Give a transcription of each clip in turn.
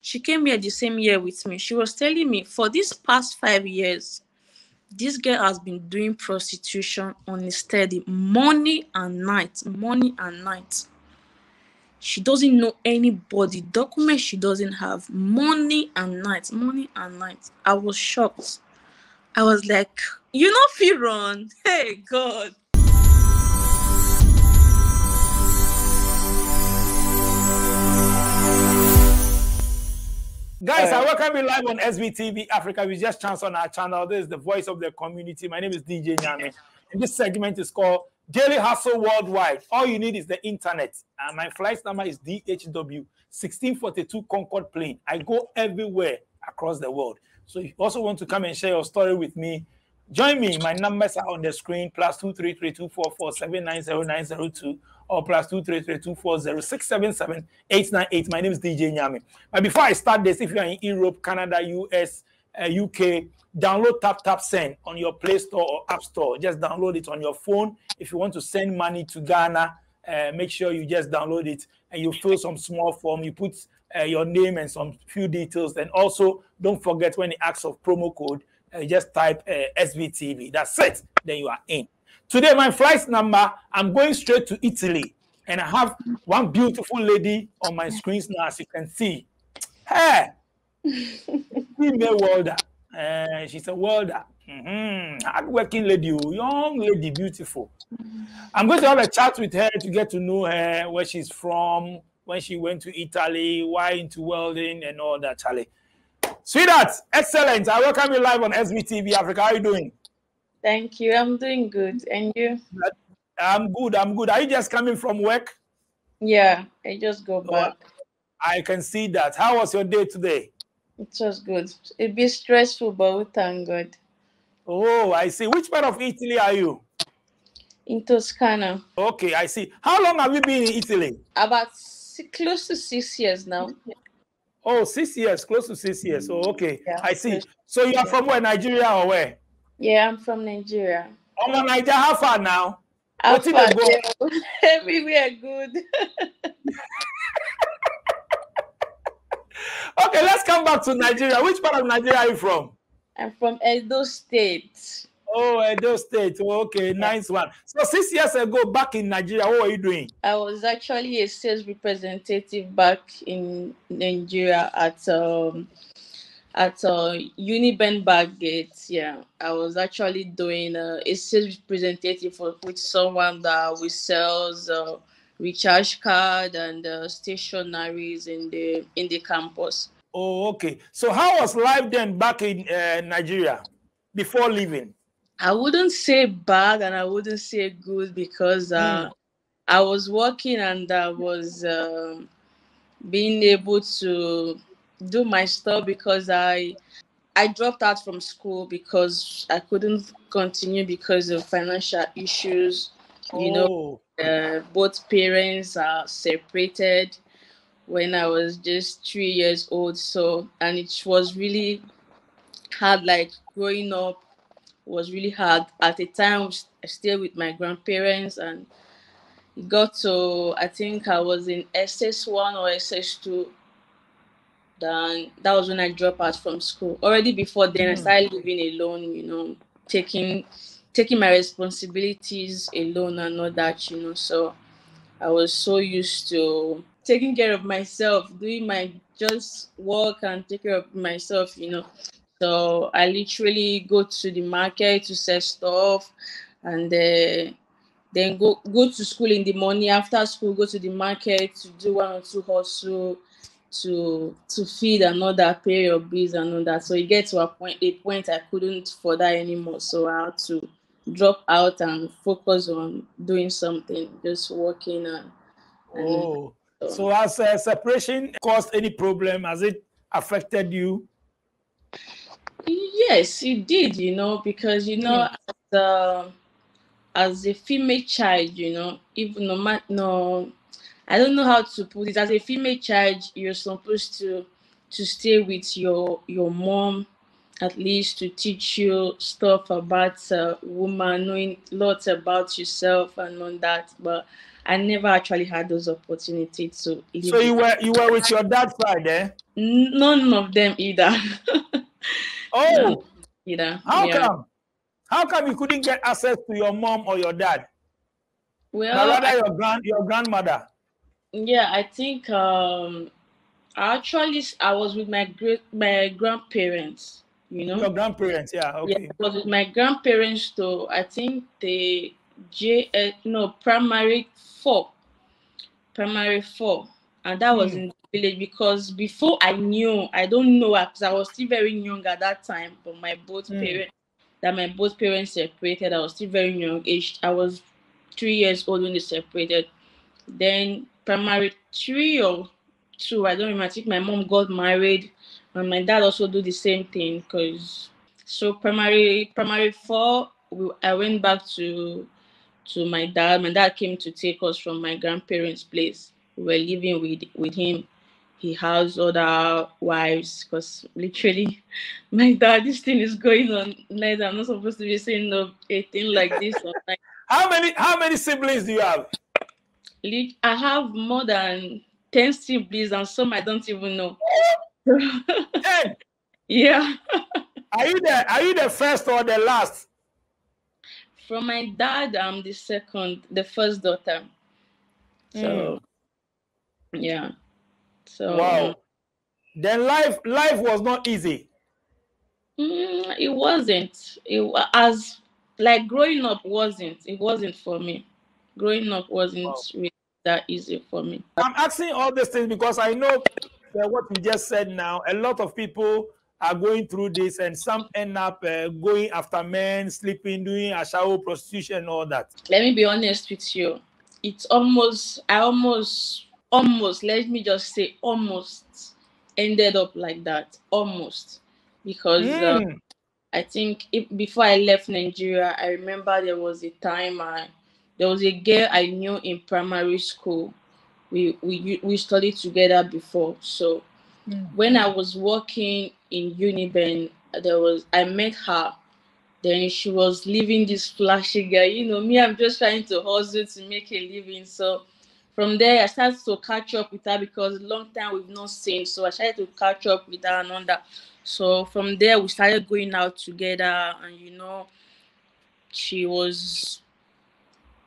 She came here the same year with me. She was telling me for these past 5 years, this girl has been doing prostitution on a steady, morning and night, morning and night. She doesn't know anybody, documents she doesn't have, morning and night, morning and night. I was shocked. I was like, you know, feel run. Hey, God. Guys, I welcome you live on SBTV Africa. We just chanced on our channel. This is the voice of the community. My name is DJ Nyame. And this segment is called Daily Hustle Worldwide. All you need is the internet. And my flight number is DHW 1642 Concorde plane. I go everywhere across the world. So if you also want to come and share your story with me, join me. My numbers are on the screen, +233-244-790-902 or +233-240-677-898. My name is DJ Nyame. But before I start this, if you are in Europe, Canada, US, UK, download Tap Send on your Play Store or App Store. Just download it on your phone. If you want to send money to Ghana, make sure you just download it and you fill some small form. You put your name and some few details. And also, don't forget when it asks of promo code, just type SVTV. That's it. Then you are in. Today, my flight number, I'm going straight to Italy. And I have one beautiful lady on my screens now, as you can see. Hey! Female welder. She's a welder. Hard-working lady, young lady, beautiful. I'm going to have a chat with her to get to know her, where she's from, when she went to Italy, why into welding, and all that, Charlie. Sweetheart, excellent. I welcome you live on SBTV Africa. How are you doing? Thank you. I'm doing good. And you? I'm good. Are you just coming from work? Yeah, I just go back. I can see that. How was your day today? It was good. It'd be stressful, but we thank God. Oh, I see. Which part of Italy are you? In Toscana. Okay, I see. How long have you been in Italy? About close to 6 years now. Oh, 6 years, close to 6 years. Oh, okay. Yeah, I see. So you are from where, Nigeria or where? Yeah, I'm from Nigeria. Oh, Nigeria, how far now? How far? Everywhere good. Okay, let's come back to Nigeria. Which part of Nigeria are you from? I'm from Edo State. Oh, Edo State. Oh, okay, nice one. So 6 years ago, back in Nigeria, what were you doing? I was actually a sales representative back in Nigeria at Uniben Baggate. Yeah, I was actually doing a sales representative with someone that we sells recharge card and stationaries in the campus. Oh, okay. So how was life then back in Nigeria before leaving? I wouldn't say bad and I wouldn't say good because I was working and I was being able to do my stuff because I dropped out from school because I couldn't continue because of financial issues. You know, both parents are separated when I was just 3 years old. So, and it was really hard, like growing up was really hard. At the time, I stayed with my grandparents and it got to, I think I was in SS1 or SS2. Then that was when I dropped out from school. Already before then, I started living alone, you know, taking my responsibilities alone and all that, you know. So I was so used to taking care of myself, doing my just work and take care of myself, you know. So I literally go to the market to sell stuff and then go to school in the morning. After school, go to the market to do 1 or 2 hustle to feed another, pay your bills and all that. So it gets to a point I couldn't for that anymore. So I had to drop out and focus on doing something, just working and so has separation caused any problem? Has it affected you? Yes, it did, you know, because you know, as a female child, you know, even I don't know how to put it. As a female child, you're supposed to stay with your mom, at least to teach you stuff about woman, knowing lots about yourself and all that. But I never actually had those opportunities to live. So you were with your dad's side, eh? None of them either. None Oh, either. how Yeah. come? How come you couldn't get access to your mom or your dad, but Well, rather your grandmother? yeah, I think actually I was with my grandparents. You know. Your grandparents, yeah, Yeah, okay. I was with my grandparents. So I think the primary four, and that was in the village, because before I don't know, because I was still very young at that time. But my both parents separated. I was still very young aged. I was 3 years old when they separated. Then primary 3 or 2, I don't remember. I think my mom got married, and my dad also do the same thing. Cause so primary 4, I went back to my dad. My dad came to take us from my grandparents' place. We were living with him. He has other wives, because literally, my dad, this thing is going on. Like, I'm not supposed to be saying no a thing like this. Like, How many siblings do you have? I have more than 10 siblings, and some I don't even know. 10. Yeah. Are you the first or the last? From my dad, I'm the first daughter. So yeah. So Wow. Then life was not easy. it wasn't. As like growing up wasn't. It wasn't for me. Growing up wasn't Wow. really that easy for me. I'm asking all these things because I know that what you just said now, a lot of people are going through this, and some end up going after men, sleeping, doing Ashawo, prostitution, and all that. Let me be honest with you. I almost, let me just say, almost ended up like that. Almost. Because I think before I left Nigeria, I remember there was a time there was a girl I knew in primary school. We studied together before. So when I was working in Uniben, I met her. Then she was living this flashy guy. Me, I'm just trying to hustle to make a living. So from there, I started to catch up with her, because long time we've not seen. So I started to catch up with her and all that. So from there, we started going out together, and she was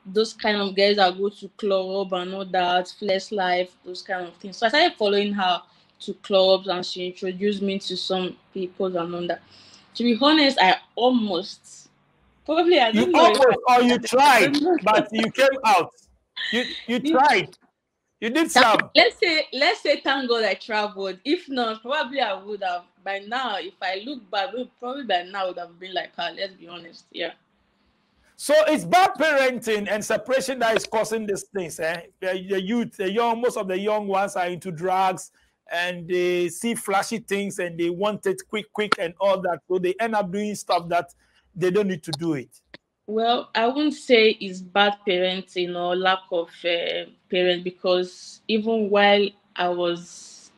those kind of girls that go to club and all that, flex life, those kind of things. So I started following her to clubs, and she introduced me to some people and all that. To be honest, I almost, probably, I You don't know if almost, or you I tried, don't know. but you came out. You tried. You did some. Let's say thank God I traveled. If not, probably I would have by now. If I look back, probably by now I would have been like her. Let's be honest. Yeah. So it's bad parenting and separation that is causing these things. The youth, most of the young ones are into drugs, and they see flashy things and they want it quick and all that. So they end up doing stuff that they don't need to do it. Well, I wouldn't say it's bad parenting or lack of parent, because even while I was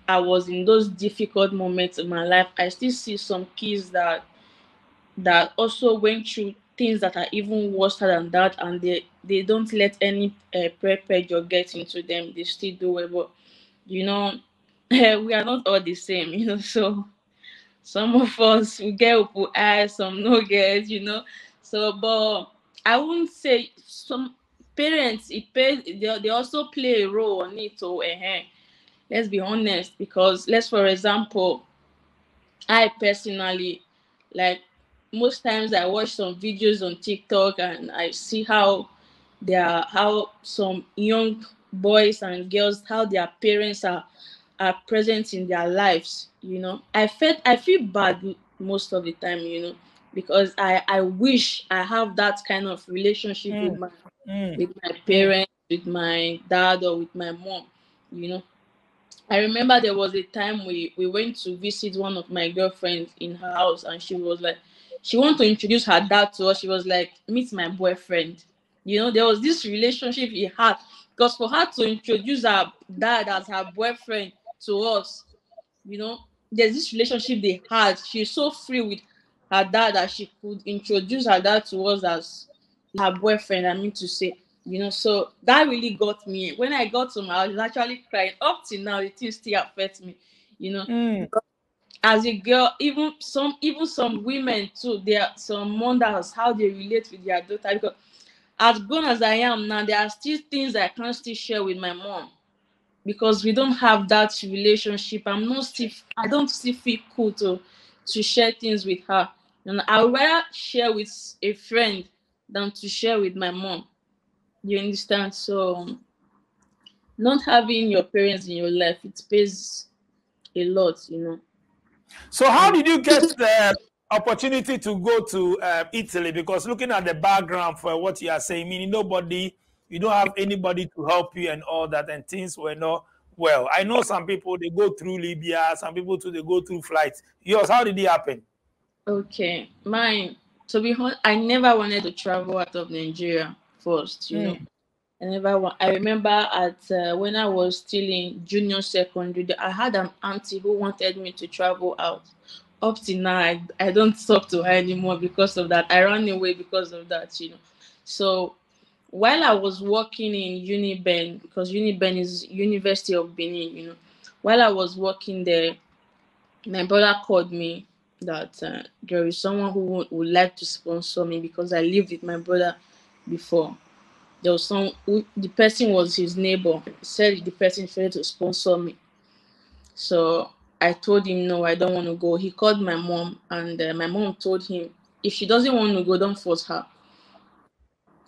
I was in those difficult moments in my life, I still see some kids that also went through things that are even worse than that, and they don't let any peer pressure get into them. They still do well. But you know we are not all the same. So some of us we get open eyes, some no get. So but I wouldn't say some parents, they also play a role on it. So let's be honest, because let's for example, I personally, like, most times I watch some videos on TikTok, and I see how some young boys and girls, how their parents are present in their lives. I feel bad most of the time, because I wish I have that kind of relationship Mm, mm, with my mm. parents, with my dad, or with my mom. You know, I remember there was a time we went to visit one of my girlfriends in her house, and she wanted to introduce her dad to us. She was like, meet my boyfriend. There was this relationship he had, because for her to introduce her dad as her boyfriend to us, there's this relationship they had. She's so free with her dad that she could introduce her dad to us as her boyfriend, I mean to say. You know, so that really got me. When I got home, I was actually crying. Up till now, the thing still affects me. You know, as a girl, even some women too, there are some mothers how they relate with their daughter. Because as grown as I am now, there are still things I can't still share with my mom because we don't have that relationship. I don't still feel cool to share things with her. And I would rather share with a friend than to share with my mom. You understand? So not having your parents in your life, it pays a lot, you know. So how did you get the opportunity to go to Italy? Because looking at the background for what you are saying, meaning you don't have anybody to help you and all that, and things were not well. I know some people, they go through Libya, some people too, they go through flights. Yours, how did it happen? Okay, mine. To be honest, I never wanted to travel out of Nigeria first. You know, I never want. I remember at when I was still in junior secondary, I had an auntie who wanted me to travel out. Up till now, I don't talk to her anymore because of that. I ran away because of that. You know, so while I was working in Uniben, because Uniben is University of Benin. You know, while I was working there, my brother called me that there is someone who would like to sponsor me because I lived with my brother before. There was the person was his neighbor. He said the person tried to sponsor me. So I told him no, I don't want to go. He called my mom, and my mom told him if she doesn't want to go, don't force her.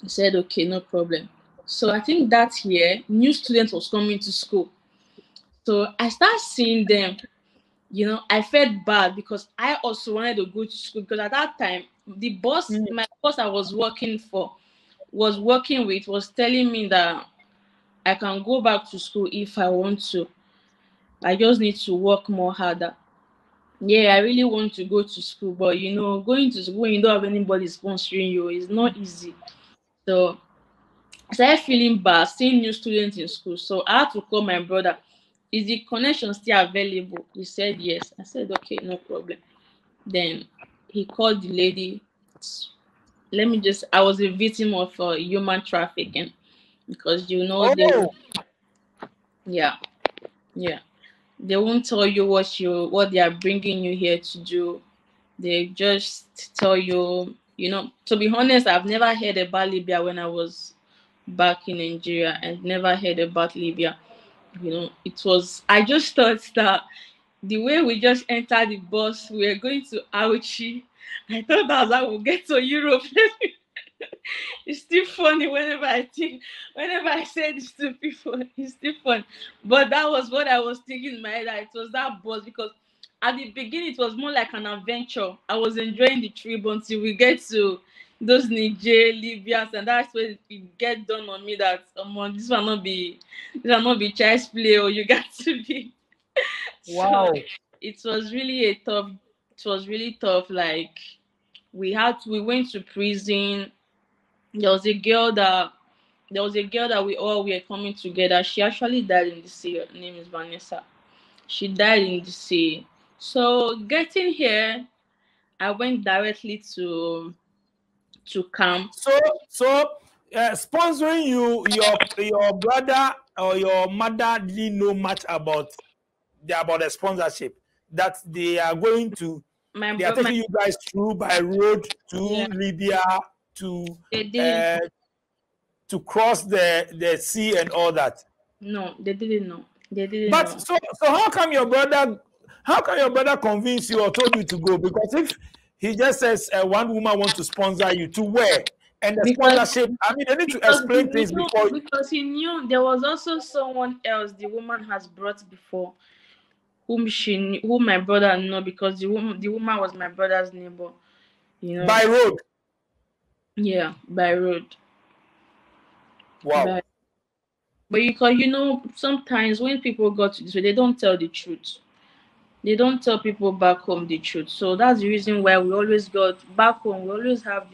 He said okay, no problem. So I think that year, new students was coming to school. So I started seeing them. You know, I felt bad because I also wanted to go to school because at that time my boss I was working with was telling me that I can go back to school if I want to. I just need to work more harder. Yeah, I really want to go to school, but you know, going to school when you don't have anybody sponsoring you is not easy. So I started feeling bad seeing new students in school. So I had to call my brother. Is the connection still available? He said yes. I said okay, no problem. Then he called the lady. I was a victim of human trafficking because you know Oh, yeah, yeah, they won't tell you what they are bringing you here to do. They just tell you, you know. To be honest, I've never heard about Libya when I was back in Nigeria, and never heard about Libya. You know, I just thought that the way we just entered the bus, we were going to Auchi. I thought that's how we'll get to Europe. It's still funny whenever I say this to people, it's still fun. But that was what I was thinking in my head, that it was that bus because at the beginning it was more like an adventure. I was enjoying the trip until we get to those Niger, Libyans, and that's when it get done on me that this will not be child's play, or you got to be so wow. it was really tough. Like we went to prison. There was a girl that we all were coming together. She actually died in the sea. Her name is Vanessa. She died in the sea. So getting here, I went directly to camp. Sponsoring you, your brother or your mother didn't know much about the sponsorship that My they are bro, my taking you guys through by road to yeah, Libya to they didn't. uh, to cross the sea and all that. No, they didn't know. They didn't But know so how come your brother convinced you or told you to go? Because if he just says one woman wants to sponsor you, to where? And the because sponsorship, I mean, they need to because he explain things knew before. because he knew there was also someone else the woman has brought before, whom my brother knew because the woman was my brother's neighbor. You know, By road. yeah, by road. Wow. But because you know sometimes when people got to this way, they don't tell the truth. They don't tell people back home the truth. So that's the reason why we always got back home. We always have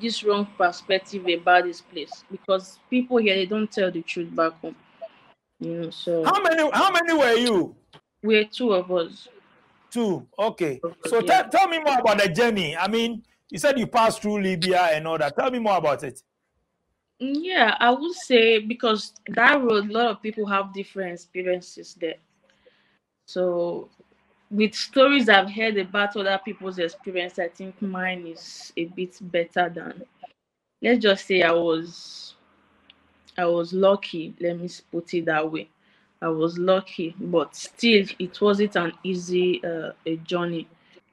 this wrong perspective about this place because people here they don't tell the truth back home. You know, so How many were you? we're two of us. Two. Okay. So Yeah. tell me more about the journey. I mean, you said you passed through Libya and all that. Tell me more about it. Yeah, I would say because that road, a lot of people have different experiences there. So with stories I've heard about other people's experience, I think mine is a bit better than. Let's just say I was lucky. Let me put it that way. I was lucky, but still, it wasn't an easy a journey.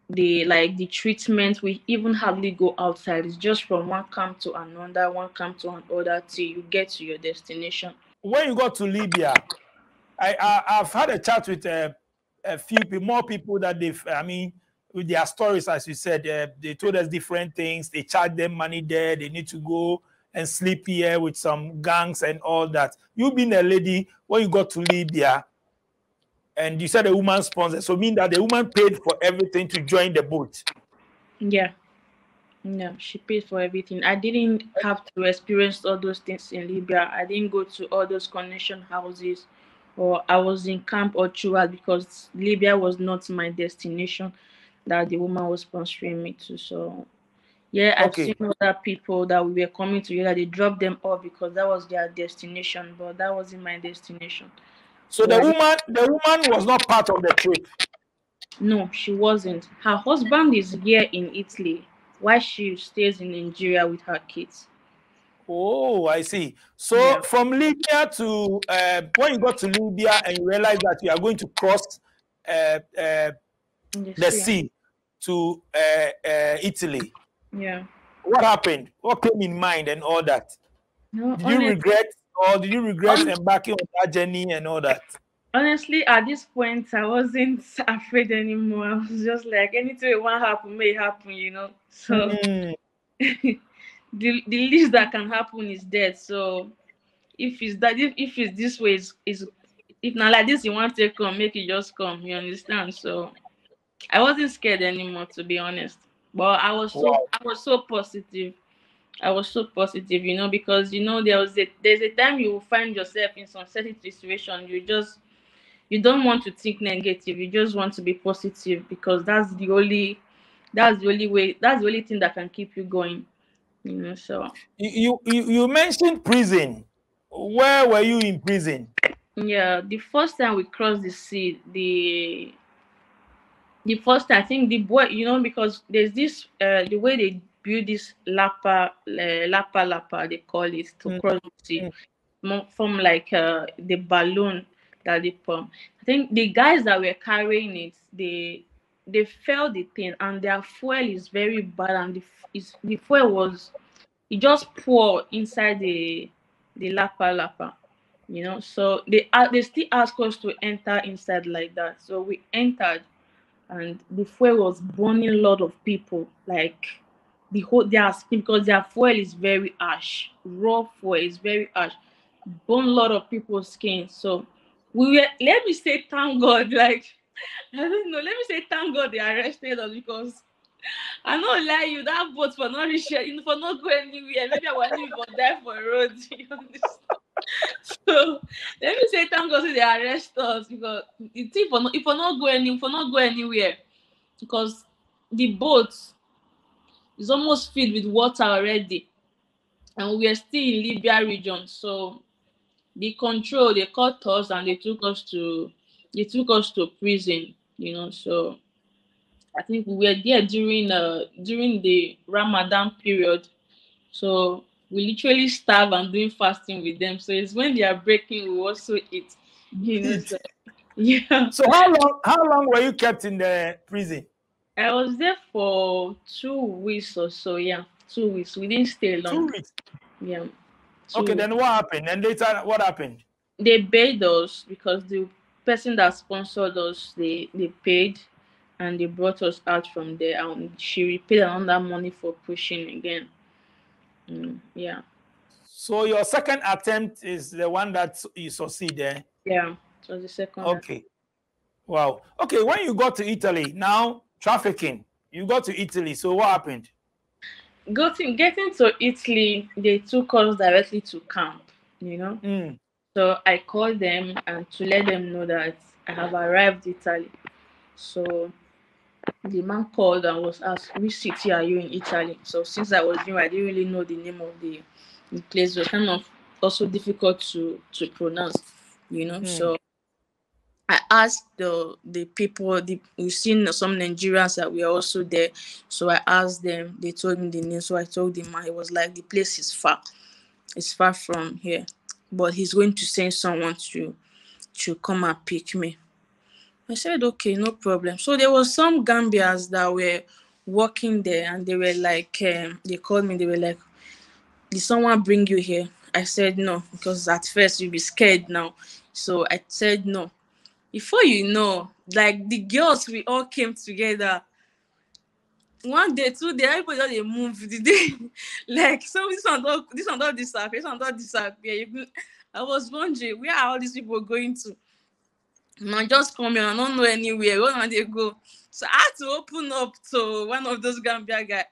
The treatment, we even hardly go outside. It's just from one camp to another, one camp to another till you get to your destination. When you got to Libya, I've had a chat with a few people, more people that they've, I mean, with their stories, as you said, they told us different things. They charge them money there. They need to go and sleep here with some gangs and all that. You being a lady, when you got to Libya, and you said a woman sponsor, so mean that the woman paid for everything to join the boat. Yeah, yeah, she paid for everything. I didn't have to experience all those things in Libya. I didn't go to all those connection houses, or I was in camp or throughout because Libya was not my destination that the woman was sponsoring me to. So yeah, I've seen Okay. other people that we were coming together. They dropped them off because that was their destination, but that wasn't my destination. So So the woman was not part of the trip. no, she wasn't. Her husband is here in Italy, while she stays in Nigeria with her kids. Oh, I see. So Yeah, from Libya to when you got to Libya and you realize that you are going to cross uh, uh, in the the sea. sea to Italy, Yeah. what happened? What came in mind and all that? No, Did you honest, regret or did you regret embarking on that journey and all that? honestly, at this point, I wasn't afraid anymore. I was just like, anything that want happen may happen, you know. So Mm, the least that can happen is death. So if it's this way, is if not like this, you want to come, make it just come. You understand? So I wasn't scared anymore, to be honest. But wow. I was so positive. I was so positive, you know, because you know there's a time you will find yourself in some certain situation. You don't want to think negative. You just want to be positive because that's the only thing that can keep you going. You know, so You mentioned prison. Where were you in prison? yeah, the first time we crossed the sea, the first time I think the boy, you know, because there's this the way they build this lapa they call it to Mm, cross the sea mm, from like the balloon that they pump. I think the guys that were carrying it, they felt the thing and their fuel is very bad and the fuel was it just pour inside the lapa, you know. So they still ask us to enter inside like that. So we entered and the fuel was burning a lot of people. Like the whole their skin because their fuel is very ash. Raw fuel is very ash. Burn a lot of people's skin. So we were let me say thank God, like I don't know, let me say thank God they arrested us because I not lie you that boat for not reach for not go anywhere. Maybe I was even for die for road. You understand? So let me say thank God say they arrest us because it's if for not go anywhere because the boat is almost filled with water already and we are still in Libya region. So the control they caught us and they took us to prison, you know. So I think we were there during the Ramadan period. So we literally starve and doing fasting with them. So it's when they are breaking, we also eat. You know, eat. so yeah. So how long were you kept in the prison? I was there for 2 weeks or so, yeah. 2 weeks. We didn't stay long. 2 weeks. Yeah. Okay, 2 weeks. then what happened? And later, what happened? They paid us because the person that sponsored us, they paid and they brought us out from there and she repaid another money for pushing again. Yeah. So your second attempt is the one that you succeed there. Yeah. It was the second. Okay. Wow. Okay, when you got to Italy, now trafficking. You got to Italy. So what happened? Getting to Italy, they took us directly to camp, you know. Mm. So I called them and to let them know that I have arrived Italy. So the man called and was asked, which city are you in Italy? So since I was new, I didn't really know the name The place was kind of also difficult to pronounce, So I asked the people, we've seen some Nigerians that were also there. So I asked them, they told me the name. So I told the man, it was like, the place is far. It's far from here. But he's going to send someone to come and pick me. I said, okay, no problem. So there was some Gambians that were working there, and they were like, they called me, they were like, did someone bring you here? I said no, because at first you'll be scared now. So I said no. Before you know, like the girls, we all came together. One day, 2 days, everybody just dey move the day. Like, so this one don't disappear, this one don't disappear. I was wondering, where are all these people going to? Man, just come here, I don't know anywhere. Where they go? So I had to open up to one of those Gambia guys.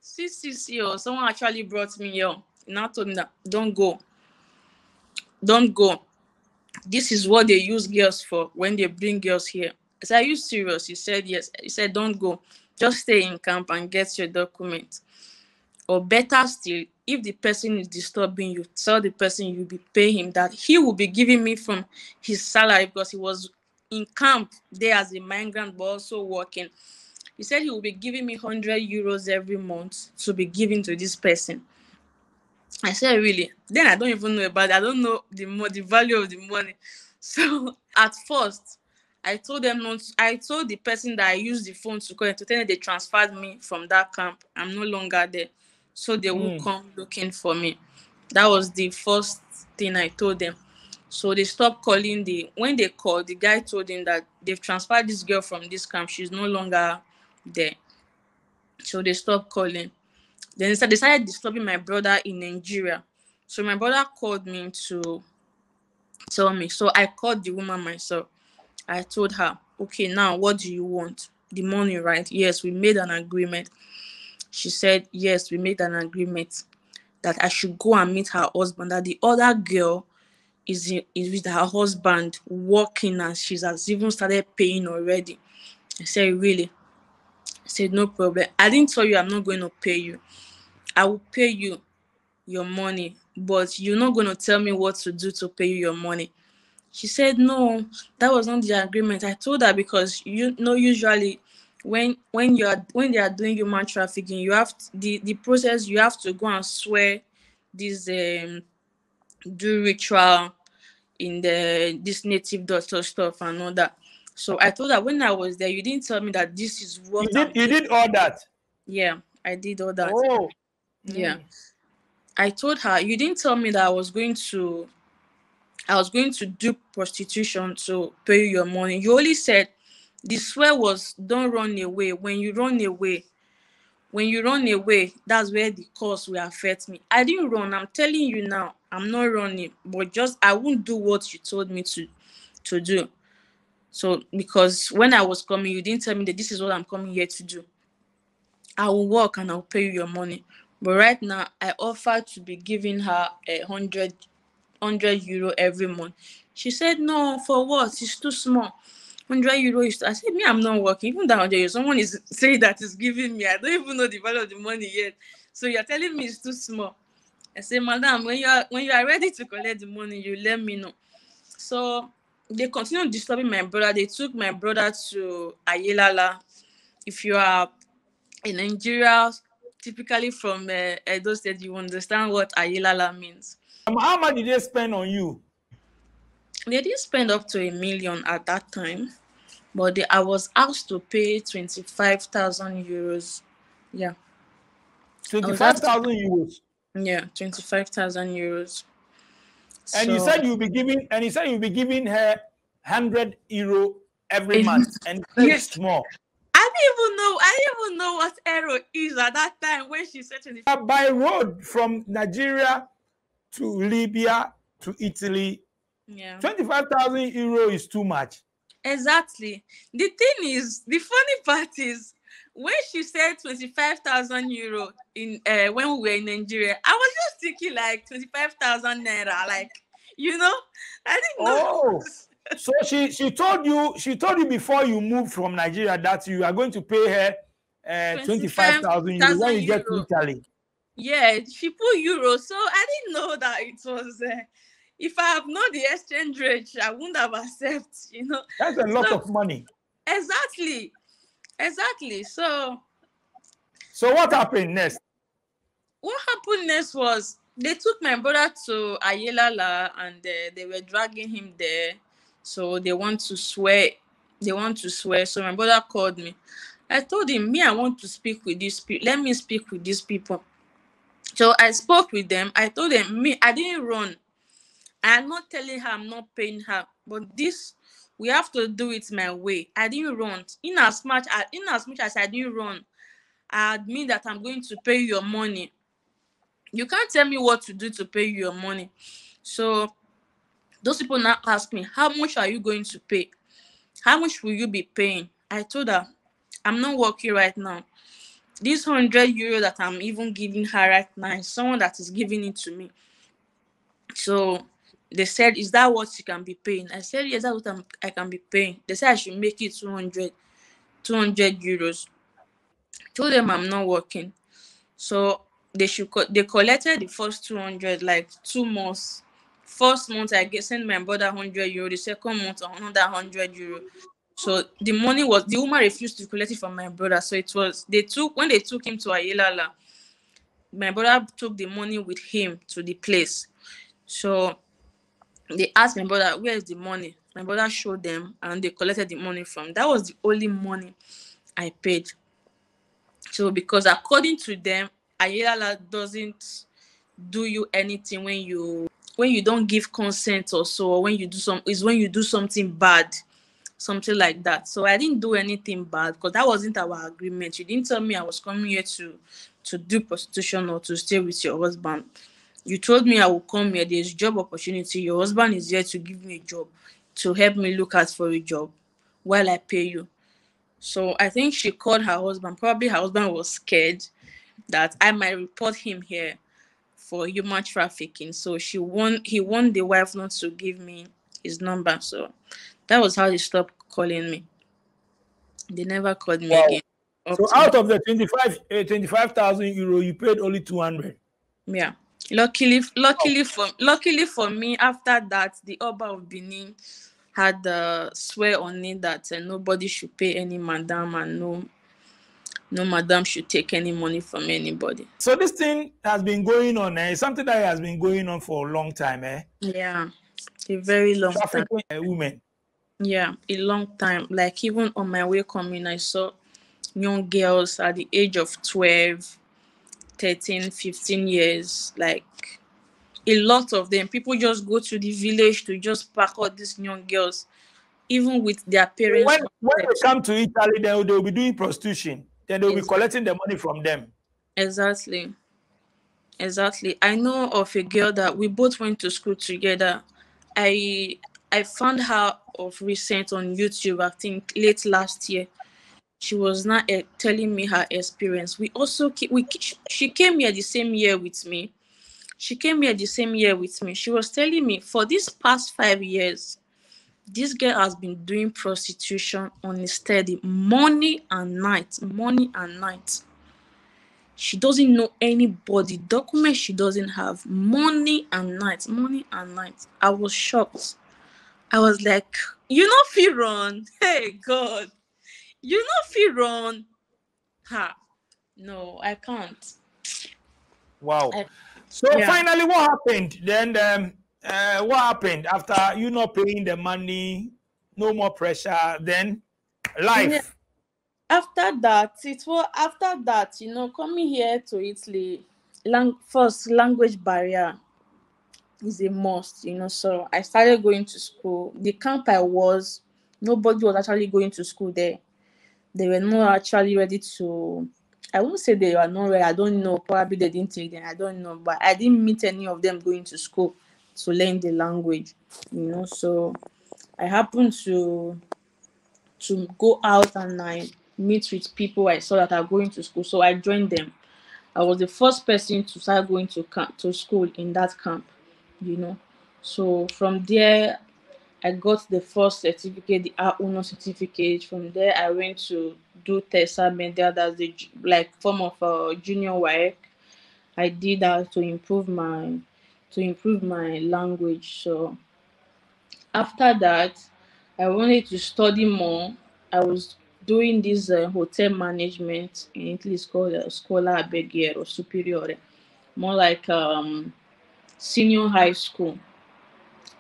See, or someone actually brought me here. Now told me that don't go. This is what they use girls for when they bring girls here. I said, are you serious? He said yes. He said, don't go. Just stay in camp and get your document. Or better still, if the person is disturbing you, tell the person you'll be paying him that he will be giving me from his salary, because he was in camp there as a migrant but also working. He said he will be giving me 100 euros every month to be given to this person. I said, really? Then I don't even know about it. I don't know the value of the money. So at first, I told them not. I told the person that I used the phone to call to tell them they transferred me from that camp. I'm no longer there, so they will come looking for me. That was the first thing I told them. So they stopped calling. When they called, the guy told him that they've transferred this girl from this camp. She's no longer there. So they stopped calling. Then they decided disturbing my brother in Nigeria. So my brother called me to tell me. So I called the woman myself. I told her, okay, now what do you want? The money, right? Yes, we made an agreement. She said, yes, we made an agreement that I should go and meet her husband, that the other girl is with her husband working, and she has even started paying already. I said, really? I said, no problem. I didn't tell you I'm not going to pay you. I will pay you your money, but you're not going to tell me what to do to pay you your money. She said, no, that was not the agreement. I told her, because usually when they are doing human trafficking, you have the process, you have to go and swear this do ritual in this native doctor stuff and all that. So I told her, when I was there, you didn't tell me that this is what you did all that. Yeah, I did all that. Oh. Yeah. I told her, you didn't tell me that I was going to do prostitution to pay you your money. You only said the swear was, don't run away. When you run away, that's where the cause will affect me. I didn't run. I'm telling you now, I'm not running, but just I won't do what you told me to do. So because when I was coming, you didn't tell me that this is what I'm coming here to do. I will work and I'll pay you your money. But right now, I offered to be giving her 100 euro every month. She said, no, for what? It's too small. 100 euro is I said, me, I'm not working. Even that 100 euro, someone is saying that is giving me. I don't even know the value of the money yet. So you're telling me it's too small. I said, madam, when you are ready to collect the money, you let me know. So they continued disturbing my brother. They took my brother to Ayelala. If you are in Nigeria, typically from Edo State, you understand what Ayelala means. How much did they spend on you? They didn't spend up to 1 million at that time, but I was asked to pay 25,000 euros. Yeah. 25,000 euros. Yeah, 25,000 euros. And you said you'll be giving her 100 euro every month, and yes, more. I didn't even know what euro is at that time when she said 25. By road from Nigeria to Libya to Italy, 25,000 euro is too much. Exactly. The thing is, the funny part is, when she said 25,000 euro in when we were in Nigeria, I was just thinking like 25,000 naira, like, I didn't know. Oh, so she told you before you moved from Nigeria that you are going to pay her 25,000 euro when you get to Italy. Yeah, she put euros. So I didn't know that it was. If I have known the exchange rate, I wouldn't have accepted. That's a lot So of money. exactly, exactly. So So what happened next? what happened next was they took my brother to Ayelala and they were dragging him there. So they want to swear. They want to swear. So my brother called me. I told him, me, I want to speak with these people. Let me speak with these people. So I spoke with them. I told them, me, I didn't run. I'm not telling her I'm not paying her. But this, we have to do it my way. I didn't run. In as much as I didn't run, I admit that I'm going to pay your money. You can't tell me what to do to pay you your money. So those people now ask me, how much are you going to pay? How much will you be paying? I told her, I'm not working right now. This €100 that I'm even giving her right now is someone that is giving it to me. So they said, is that what you can be paying? I said, yes, that's what I can be paying. They said I should make it 200 euros. Told them I'm not working. So they collected the first 200 like 2 months. First month I sent my brother €100. The second month another €100. So the woman refused to collect it from my brother. So it was when they took him to Ayelala, my brother took the money with him to the place. So they asked my brother, where is the money? My brother showed them and they collected the money from. That was the only money I paid. So because according to them, Ayelala doesn't do you anything when you don't give consent or so, or when you do something bad, something like that. So I didn't do anything bad because that wasn't our agreement. You didn't tell me I was coming here to do prostitution or to stay with your husband. You told me I will come here. There's job opportunity. Your husband is here to give me a job, to help me look out for a job while I pay you. So I think she called her husband. Probably her husband was scared that I might report him here for human trafficking. So he warned the wife not to give me his number. So that was how they stopped calling me. They never called me Wow. again. Up So to out of the 25,000 euro, you paid only 200. Yeah. Luckily for me, after that, the Oba of Benin had swear on it that nobody should pay any madam and no madam should take any money from anybody. So this thing has been going on. It's something that has been going on for a long time. Yeah, a very long time. Trafficking women. Yeah, a long time. Like even on my way coming, I saw young girls at the age of 12, 13, 15 years. Like a lot of them. People just go to the village to just pack all these young girls, even with their parents' When they consent. come to Italy, they'll be doing prostitution. Then they'll be Ex- collecting the money from them. Exactly. Exactly. I know of a girl that we both went to school together. I I found her of recent on YouTube, I think late last year. She was not telling me her experience. We also she came here the same year with me. She came here the same year with me. She was telling me for these past 5 years, this girl has been doing prostitution on a steady, morning and night, morning and night. She doesn't know anybody. Documents she doesn't have. Morning and night, morning and night. I was shocked. I was like, you know, feel run. Hey God, you know, feel run. Ha. No, I can't. Wow. I, So yeah. finally, what happened? Then what happened after you not paying the money? No more pressure. Then Yeah. life. After that, coming here to Italy, first language barrier is a must. So I started going to school. The camp I was, nobody was actually going to school there. They were not actually ready to. I won't say they were not ready. I don't know. Probably they didn't take them. I don't know. But I didn't meet any of them going to school to learn the language. So I happened to go out and I meet with people I saw that are going to school. So I joined them. I was the first person to start going to school in that camp. So from there, I got the first certificate, the A1 certificate. From there, I went to do Tessa Media, that's the like form of junior work. I did that to improve my language. So after that, I wanted to study more. I was doing this hotel management in Italy. It's called Scuola Alberghiera or Superiore, more like senior high school.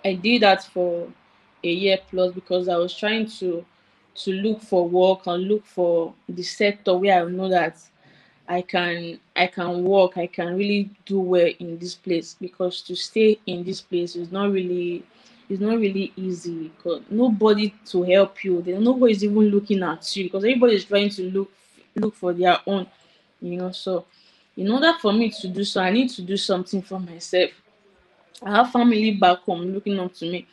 I did that for a year plus because I was trying to look for work and look for the sector where I know that I can work, I can really do well in this place, because to stay in this place is not really easy, because nobody to help you. Then nobody's even looking at you because everybody is trying to look for their own, So in order for me to do so, I need to do something for myself. I have family back home looking up to me.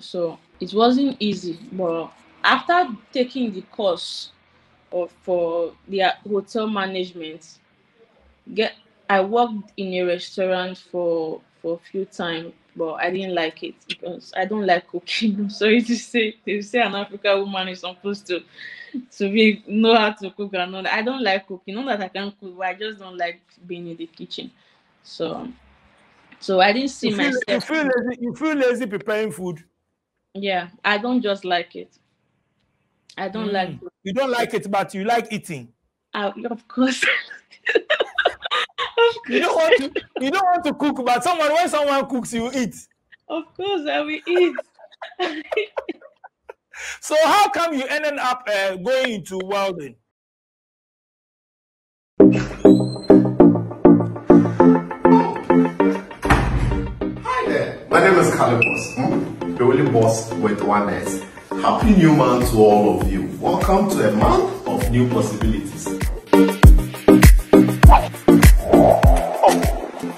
So it wasn't easy. But after taking the course for the hotel management, get I worked in a restaurant for a few times, but I didn't like it because I don't like cooking. I'm sorry to say, they say an African woman is supposed to be know how to cook and all that. I don't like cooking. Not that I can cook, but I just don't like being in the kitchen. So I didn't see myself. You feel lazy preparing food. Yeah, I don't just like it. I don't like. You don't like it, but you like eating. Of course. You don't want to cook, but when someone cooks, you eat. Of course, I will eat. So how come you ended up going into welding? Hi there, my name is Calibos, the only boss with one S. Happy new month to all of you. Welcome to a month of new possibilities. Do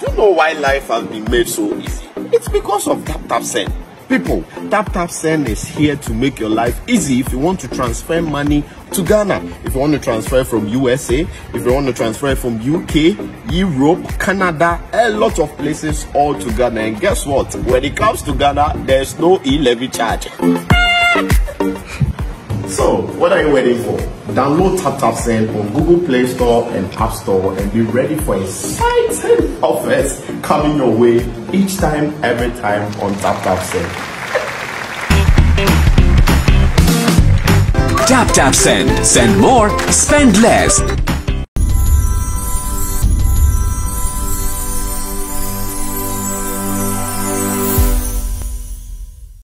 you know why life has been made so easy? It's because of TapTapSend. People, TapTapSend is here to make your life easy if you want to transfer money to Ghana, if you want to transfer from USA, if you want to transfer from UK, Europe, Canada, a lot of places all to Ghana. And guess what? When it comes to Ghana, there's no e-levy charge. So, what are you waiting for? Download TapTapSend on Google Play Store and App Store and be ready for exciting offers coming your way each time, every time on TapTapSend. TapTapSend. Send more, spend less.